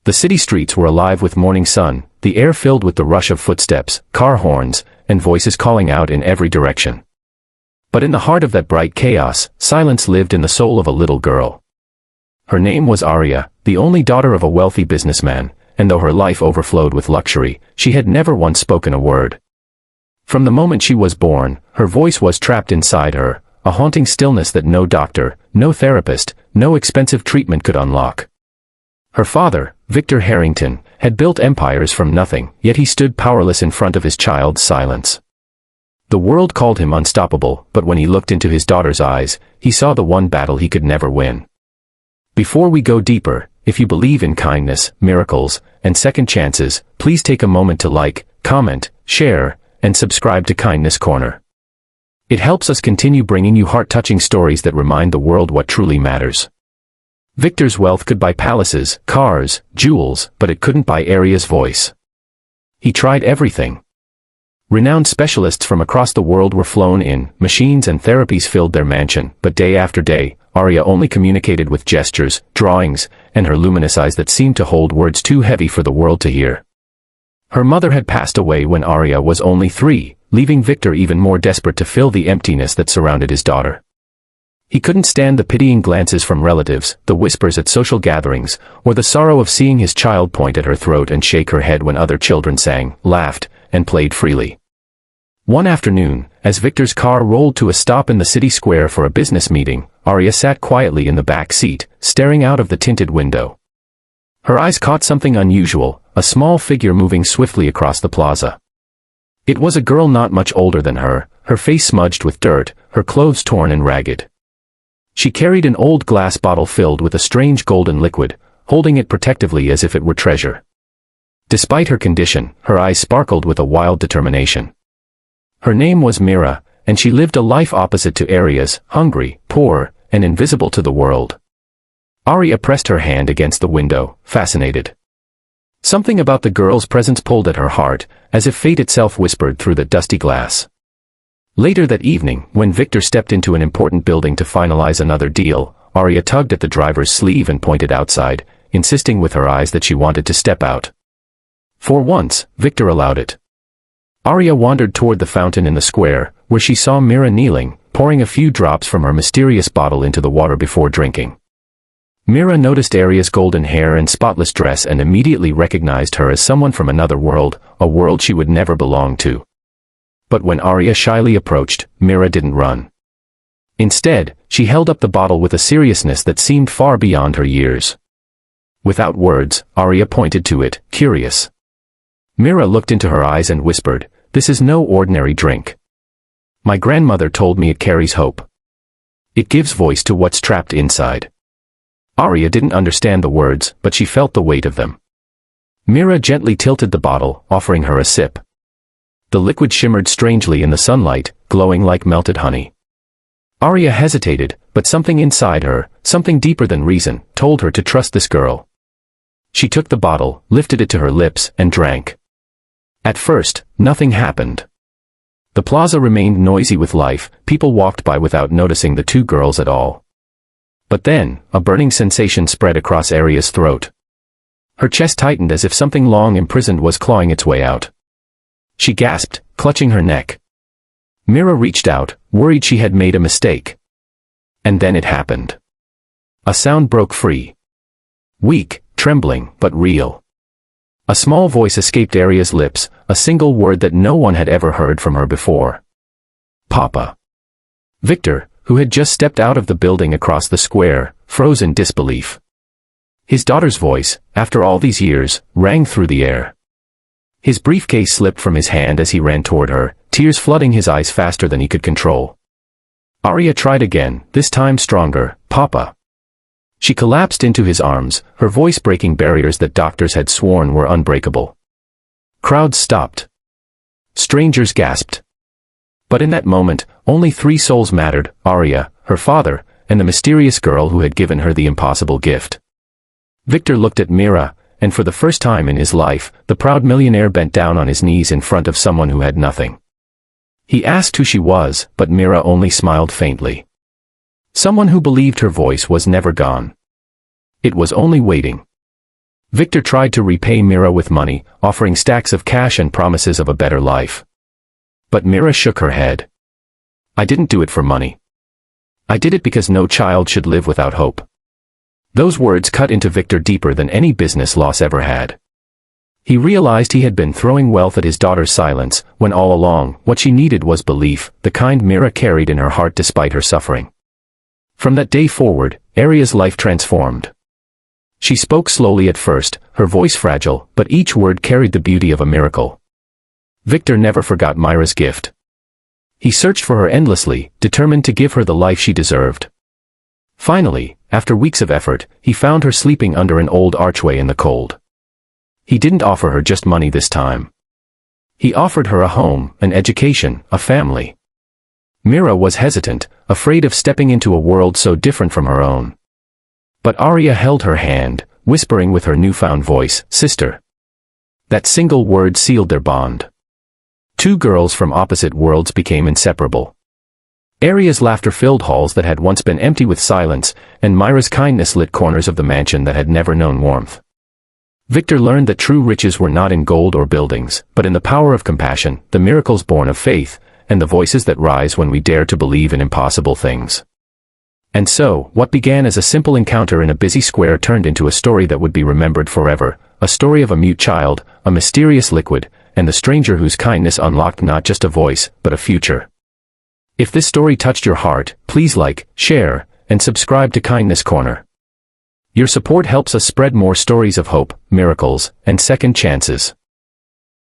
The city streets were alive with morning sun, the air filled with the rush of footsteps, car horns, and voices calling out in every direction. But in the heart of that bright chaos, silence lived in the soul of a little girl. Her name was Arya, the only daughter of a wealthy businessman, and though her life overflowed with luxury, she had never once spoken a word. From the moment she was born, her voice was trapped inside her, a haunting stillness that no doctor, no therapist, no expensive treatment could unlock. Her father, Victor Harrington, had built empires from nothing, yet he stood powerless in front of his child's silence. The world called him unstoppable, but when he looked into his daughter's eyes, he saw the one battle he could never win. Before we go deeper, if you believe in kindness, miracles, and second chances, please take a moment to like, comment, share, and subscribe to Kindness Corner. It helps us continue bringing you heart-touching stories that remind the world what truly matters. Victor's wealth could buy palaces, cars, jewels, but it couldn't buy Arya's voice. He tried everything. Renowned specialists from across the world were flown in, machines and therapies filled their mansion, but day after day, Arya only communicated with gestures, drawings, and her luminous eyes that seemed to hold words too heavy for the world to hear. Her mother had passed away when Arya was only 3, leaving Victor even more desperate to fill the emptiness that surrounded his daughter. He couldn't stand the pitying glances from relatives, the whispers at social gatherings, or the sorrow of seeing his child point at her throat and shake her head when other children sang, laughed, and played freely. One afternoon, as Victor's car rolled to a stop in the city square for a business meeting, Arya sat quietly in the back seat, staring out of the tinted window. Her eyes caught something unusual, a small figure moving swiftly across the plaza. It was a girl not much older than her face smudged with dirt, her clothes torn and ragged. She carried an old glass bottle filled with a strange golden liquid, holding it protectively as if it were treasure. Despite her condition, her eyes sparkled with a wild determination. Her name was Mira, and she lived a life opposite to Arya's, hungry, poor, and invisible to the world. Arya pressed her hand against the window, fascinated. Something about the girl's presence pulled at her heart, as if fate itself whispered through the dusty glass. Later that evening, when Victor stepped into an important building to finalize another deal, Arya tugged at the driver's sleeve and pointed outside, insisting with her eyes that she wanted to step out. For once, Victor allowed it. Arya wandered toward the fountain in the square, where she saw Mira kneeling, pouring a few drops from her mysterious bottle into the water before drinking. Mira noticed Arya's golden hair and spotless dress and immediately recognized her as someone from another world, a world she would never belong to. But when Arya shyly approached, Mira didn't run. Instead, she held up the bottle with a seriousness that seemed far beyond her years. Without words, Arya pointed to it, curious. Mira looked into her eyes and whispered, "This is no ordinary drink. My grandmother told me it carries hope. It gives voice to what's trapped inside." Arya didn't understand the words, but she felt the weight of them. Mira gently tilted the bottle, offering her a sip. The liquid shimmered strangely in the sunlight, glowing like melted honey. Arya hesitated, but something inside her, something deeper than reason, told her to trust this girl. She took the bottle, lifted it to her lips, and drank. At first, nothing happened. The plaza remained noisy with life, people walked by without noticing the two girls at all. But then, a burning sensation spread across Arya's throat. Her chest tightened as if something long imprisoned was clawing its way out. She gasped, clutching her neck. Mira reached out, worried she had made a mistake. And then it happened. A sound broke free. Weak, trembling, but real. A small voice escaped Arya's lips, a single word that no one had ever heard from her before. Papa. Victor, who had just stepped out of the building across the square, froze in disbelief. His daughter's voice, after all these years, rang through the air. His briefcase slipped from his hand as he ran toward her, tears flooding his eyes faster than he could control. Arya tried again, this time stronger, "Papa." She collapsed into his arms, her voice breaking barriers that doctors had sworn were unbreakable. Crowds stopped. Strangers gasped. But in that moment, only 3 souls mattered, Arya, her father, and the mysterious girl who had given her the impossible gift. Victor looked at Mira, and for the first time in his life, the proud millionaire bent down on his knees in front of someone who had nothing. He asked who she was, but Mira only smiled faintly. Someone who believed her voice was never gone. It was only waiting. Victor tried to repay Mira with money, offering stacks of cash and promises of a better life. But Mira shook her head. "I didn't do it for money. I did it because no child should live without hope." Those words cut into Victor deeper than any business loss ever had. He realized he had been throwing wealth at his daughter's silence, when all along, what she needed was belief, the kind Mira carried in her heart despite her suffering. From that day forward, Aria's life transformed. She spoke slowly at first, her voice fragile, but each word carried the beauty of a miracle. Victor never forgot Myra's gift. He searched for her endlessly, determined to give her the life she deserved. Finally, after weeks of effort, he found her sleeping under an old archway in the cold. He didn't offer her just money this time. He offered her a home, an education, a family. Mira was hesitant, afraid of stepping into a world so different from her own. But Aria held her hand, whispering with her newfound voice, "Sister." That single word sealed their bond. Two girls from opposite worlds became inseparable. Aria's laughter filled halls that had once been empty with silence, and Myra's kindness lit corners of the mansion that had never known warmth. Victor learned that true riches were not in gold or buildings, but in the power of compassion, the miracles born of faith, and the voices that rise when we dare to believe in impossible things. And so, what began as a simple encounter in a busy square turned into a story that would be remembered forever, a story of a mute child, a mysterious liquid, and the stranger whose kindness unlocked not just a voice, but a future. If this story touched your heart, please like, share, and subscribe to Kindness Corner. Your support helps us spread more stories of hope, miracles, and second chances.